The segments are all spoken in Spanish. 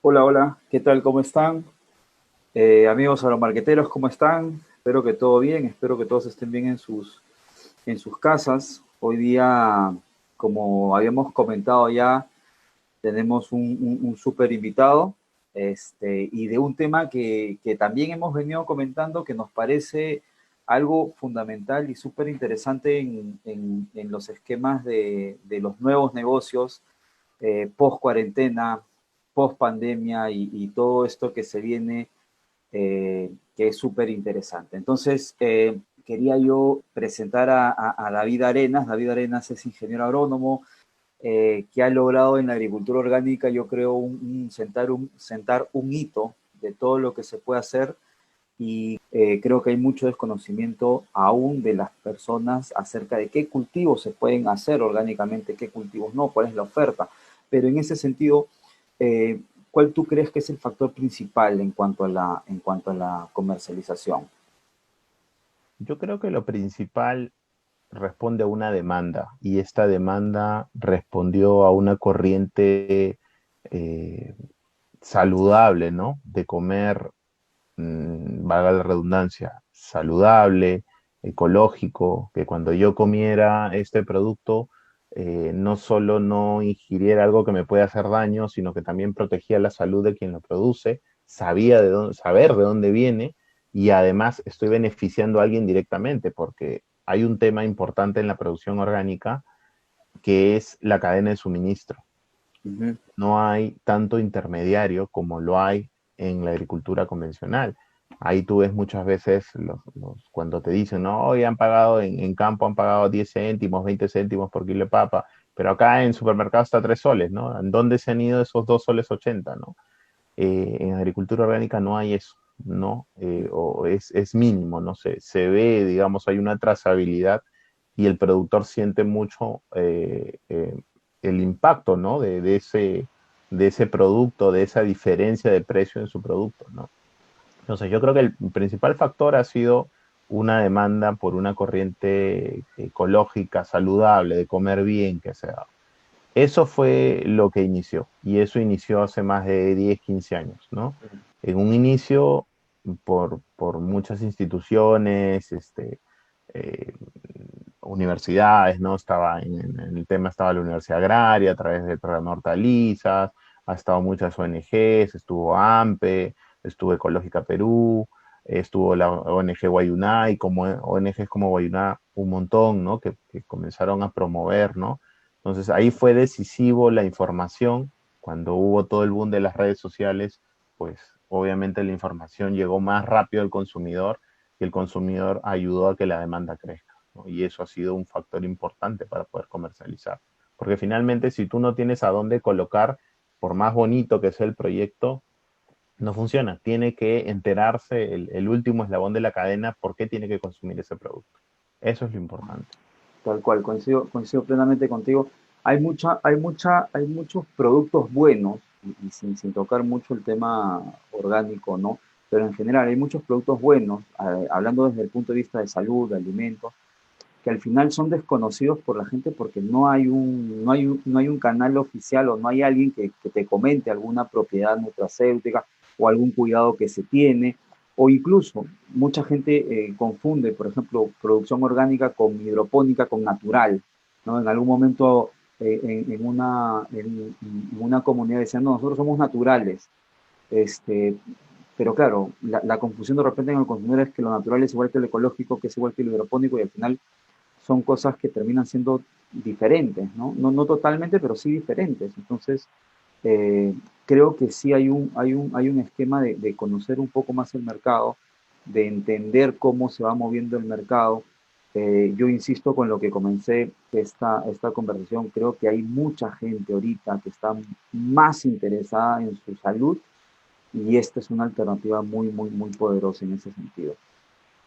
Hola, hola, ¿qué tal? ¿Cómo están? Amigos agromarqueteros, ¿cómo están? Espero que todo bien, espero que todos estén bien en sus casas. Hoy día, como habíamos comentado ya, tenemos un súper invitado, y de un tema que también hemos venido comentando que nos parece algo fundamental y súper interesante en los esquemas de los nuevos negocios post cuarentena, post pandemia y todo esto que se viene, que es súper interesante. Entonces, quería yo presentar a David Arenas. David Arenas es ingeniero agrónomo que ha logrado en la agricultura orgánica, yo creo, sentar un hito de todo lo que se puede hacer y creo que hay mucho desconocimiento aún de las personas acerca de qué cultivos se pueden hacer orgánicamente, qué cultivos no, cuál es la oferta. Pero en ese sentido, eh, ¿cuál tú crees que es el factor principal en cuanto a la comercialización? Yo creo que lo principal responde a una demanda y esta demanda respondió a una corriente eh, saludable, ¿no? De comer, valga la redundancia, saludable, ecológico, que cuando yo comiera este producto, no solo no ingiriera algo que me puede hacer daño, sino que también protegía la salud de quien lo produce, sabía saber de dónde viene y además estoy beneficiando a alguien directamente, porque hay un tema importante en la producción orgánica que es la cadena de suministro. Ujú. No hay tanto intermediario como lo hay en la agricultura convencional. Ahí tú ves muchas veces cuando te dicen, no, hoy han pagado en campo, han pagado 10 céntimos, 20 céntimos por kilo de papa, pero acá en supermercado está 3 soles, ¿no? ¿En dónde se han ido esos 2 soles 80, ¿no? En agricultura orgánica no hay eso, ¿no? O es mínimo, ¿no? Se ve, digamos, hay una trazabilidad y el productor siente mucho el impacto, ¿no? De ese producto, de esa diferencia de precio en su producto, ¿no? Entonces, yo creo que el principal factor ha sido una demanda por una corriente ecológica, saludable, de comer bien que se da. Eso fue lo que inició, y eso inició hace más de 10 15 años, ¿no? En un inicio, por muchas instituciones, eh, universidades, ¿no? Estaba en el tema, estaba la Universidad Agraria a través del programa Hortalizas, ha estado muchas ONGs, estuvo AMPE, estuvo Ecológica Perú, estuvo la ONG Guayuná y como ONGs como Guayuná un montón, ¿no? Que comenzaron a promover, ¿no? Entonces ahí fue decisivo la información. Cuando hubo todo el boom de las redes sociales, pues obviamente la información llegó más rápido al consumidor y el consumidor ayudó a que la demanda crezca, ¿no? Y eso ha sido un factor importante para poder comercializar. Porque finalmente si tú no tienes a dónde colocar, por más bonito que sea el proyecto, no funciona. Tiene que enterarse el último eslabón de la cadena por qué tiene que consumir ese producto. Eso es lo importante. Tal cual, coincido plenamente contigo. Hay muchos productos buenos, y sin tocar mucho el tema orgánico, ¿no? Pero en general hay muchos productos buenos, hablando desde el punto de vista de salud, de alimentos, que al final son desconocidos por la gente porque no hay un canal oficial o no hay alguien que te comente alguna propiedad nutracéutica o algún cuidado que se tiene, o incluso mucha gente confunde, por ejemplo, producción orgánica con hidropónica, con natural, ¿no? En algún momento en una comunidad decían, no, nosotros somos naturales, este, pero claro, la confusión de repente en el consumidor es que lo natural es igual que lo ecológico, que es igual que lo hidropónico, y al final son cosas que terminan siendo diferentes, ¿no? No totalmente, pero sí diferentes. Entonces, eh, creo que sí hay un esquema de conocer un poco más el mercado, de entender cómo se va moviendo el mercado. Yo insisto con lo que comencé esta conversación, creo que hay mucha gente ahorita que está más interesada en su salud y esta es una alternativa muy, muy, muy poderosa en ese sentido.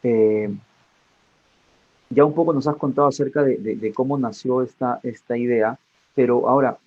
Eh, ya un poco nos has contado acerca de cómo nació esta idea, pero ahora,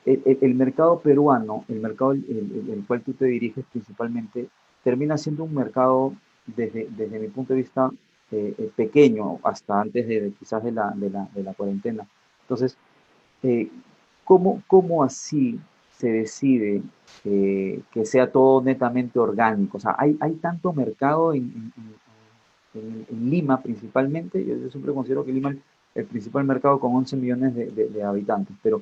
el mercado peruano, el mercado el cual tú te diriges principalmente, termina siendo un mercado, desde mi punto de vista, pequeño, hasta antes quizás de la cuarentena. Entonces, eh, ¿cómo así se decide que sea todo netamente orgánico? O sea, hay tanto mercado en Lima principalmente. Yo siempre considero que Lima es el principal mercado con 11 millones de habitantes, pero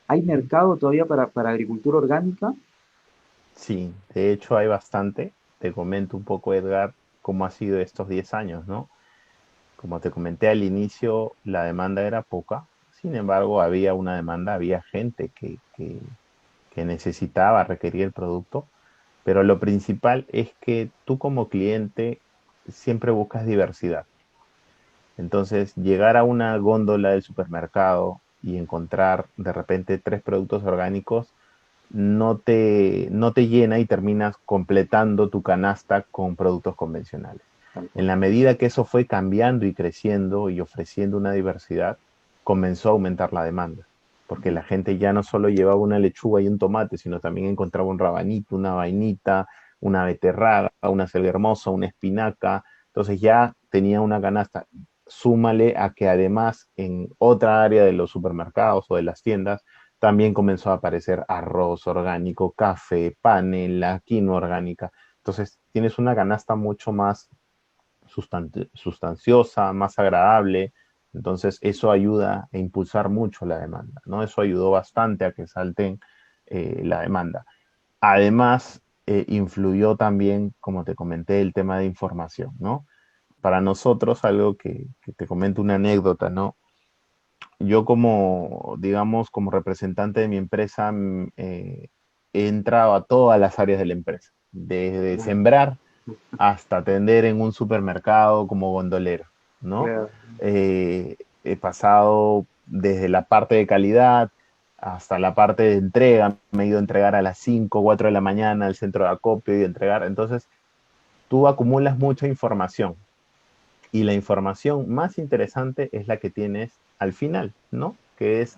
¿hay mercado todavía para agricultura orgánica? Sí, de hecho hay bastante. Te comento un poco, Edgar, cómo ha sido estos 10 años, ¿no? Como te comenté al inicio, la demanda era poca. Sin embargo, había una demanda, había gente que necesitaba, requería el producto. Pero lo principal es que tú como cliente siempre buscas diversidad. Entonces, llegar a una góndola del supermercado y encontrar de repente 3 productos orgánicos no te llena y terminas completando tu canasta con productos convencionales. Tal En cual. la medida que eso fue cambiando y creciendo y ofreciendo una diversidad, comenzó a aumentar la demanda, porque la gente ya no solo llevaba una lechuga y un tomate, sino también encontraba un rabanito, una vainita, una beterraga, una selga hermosa, una espinaca. Entonces ya tenía una canasta. Súmale a que además en otra área de los supermercados o de las tiendas también comenzó a aparecer arroz orgánico, café, panela, quinoa orgánica. Entonces tienes una canasta mucho más sustanciosa, más agradable. Entonces eso ayuda a impulsar mucho la demanda, ¿no? Eso ayudó bastante a que salten la demanda. Además, influyó también, como te comenté, el tema de información, ¿no? Para nosotros, algo que te comento una anécdota, ¿no? Yo como, digamos, como representante de mi empresa, he entrado a todas las áreas de la empresa, desde Claro, sembrar hasta atender en un supermercado como gondolero, ¿no? claro. He pasado desde la parte de calidad hasta la parte de entrega, me he ido a entregar a las 5 o 4 de la mañana al centro de acopio y entregar. Entonces, tú acumulas mucha información y la información más interesante es la que tienes al final, ¿no? Que es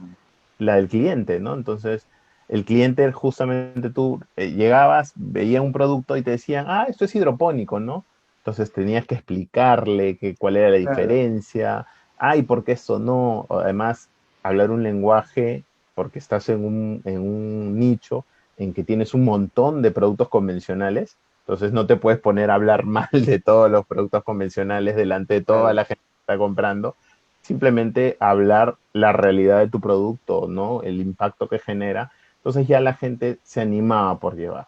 la del cliente, ¿no? Entonces, el cliente justamente tú llegabas, veía un producto y te decían, ah, esto es hidropónico, ¿no? Entonces tenías que explicarle que, cuál era la Claro, diferencia, ay, ¿por qué esto no? Además, hablar un lenguaje, porque estás en un nicho en que tienes un montón de productos convencionales, entonces no te puedes poner a hablar mal de todos los productos convencionales delante de toda claro. la gente que está comprando, simplemente hablar la realidad de tu producto, ¿no? El impacto que genera. Entonces ya la gente se animaba por llevar.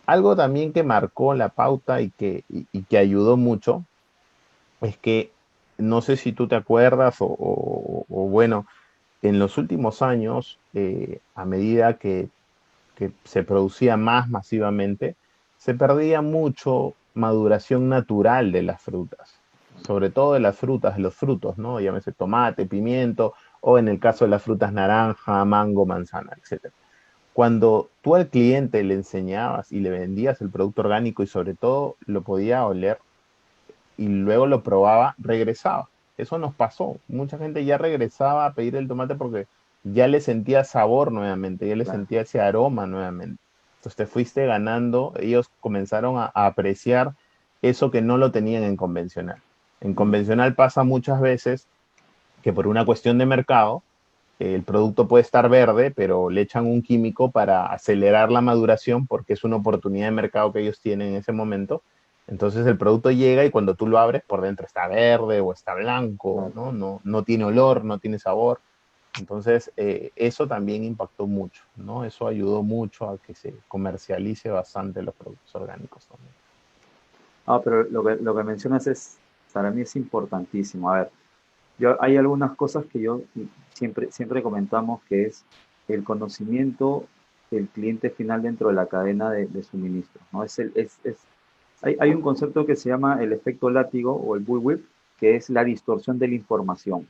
Algo también que marcó la pauta y que ayudó mucho es que, no sé si tú te acuerdas o bueno, en los últimos años, a medida que se producía más masivamente, se perdía mucho maduración natural de las frutas, sobre todo de las frutas, de los frutos, ¿no? Llámese tomate, pimiento, o en el caso de las frutas naranja, mango, manzana, etcétera. Cuando tú al cliente le enseñabas y le vendías el producto orgánico y sobre todo lo podía oler y luego lo probaba, regresaba. Eso nos pasó. Mucha gente ya regresaba a pedir el tomate porque ya le sentía sabor nuevamente, ya le Claro. sentía ese aroma nuevamente. Entonces te fuiste ganando, ellos comenzaron a apreciar eso que no lo tenían en convencional. En convencional pasa muchas veces que por una cuestión de mercado, el producto puede estar verde, pero le echan un químico para acelerar la maduración porque es una oportunidad de mercado que ellos tienen en ese momento. Entonces el producto llega y cuando tú lo abres, por dentro está verde o está blanco, Claro. ¿no? No tiene olor, no tiene sabor. Entonces, eso también impactó mucho, ¿no? Eso ayudó mucho a que se comercialice bastante los productos orgánicos también. Ah, pero lo que mencionas para mí es importantísimo. A ver, hay algunas cosas que yo siempre comentamos que es el conocimiento del cliente final dentro de la cadena de suministro, ¿no? Hay un concepto que se llama el efecto látigo o el bullwhip, que es la distorsión de la información.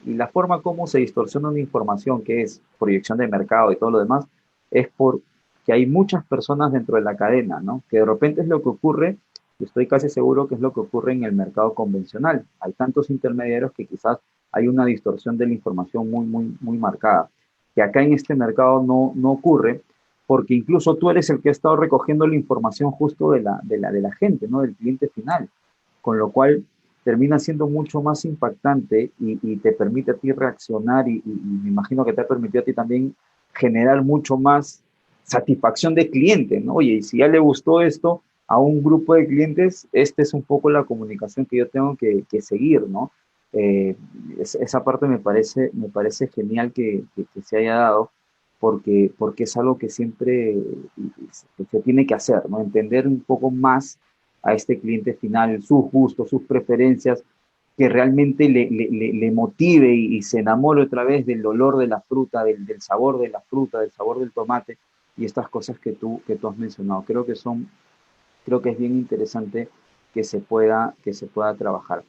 Y la forma como se distorsiona una información, que es proyección de mercado y todo lo demás, es porque hay muchas personas dentro de la cadena, ¿no? Que de repente es lo que ocurre, y estoy casi seguro que es lo que ocurre en el mercado convencional. Hay tantos intermediarios que quizás hay una distorsión de la información muy marcada, que acá en este mercado no ocurre, porque incluso tú eres el que ha estado recogiendo la información justo de la gente, ¿no? Del cliente final. Con lo cual termina siendo mucho más impactante y te permite a ti reaccionar y me imagino que te ha permitido a ti también generar mucho más, satisfacción de cliente, ¿no? Oye, y si ya le gustó esto a un grupo de clientes, esta es un poco la comunicación que yo tengo que seguir, ¿no? Eh, esa parte me parece genial que se haya dado, porque es algo que siempre se tiene que hacer, ¿no? Entender un poco más a este cliente final, sus gustos, sus preferencias, que realmente le motive y se enamore otra vez del olor de la fruta, del sabor de la fruta, del sabor del tomate y estas cosas que tú has mencionado. Creo que es bien interesante que se pueda trabajar.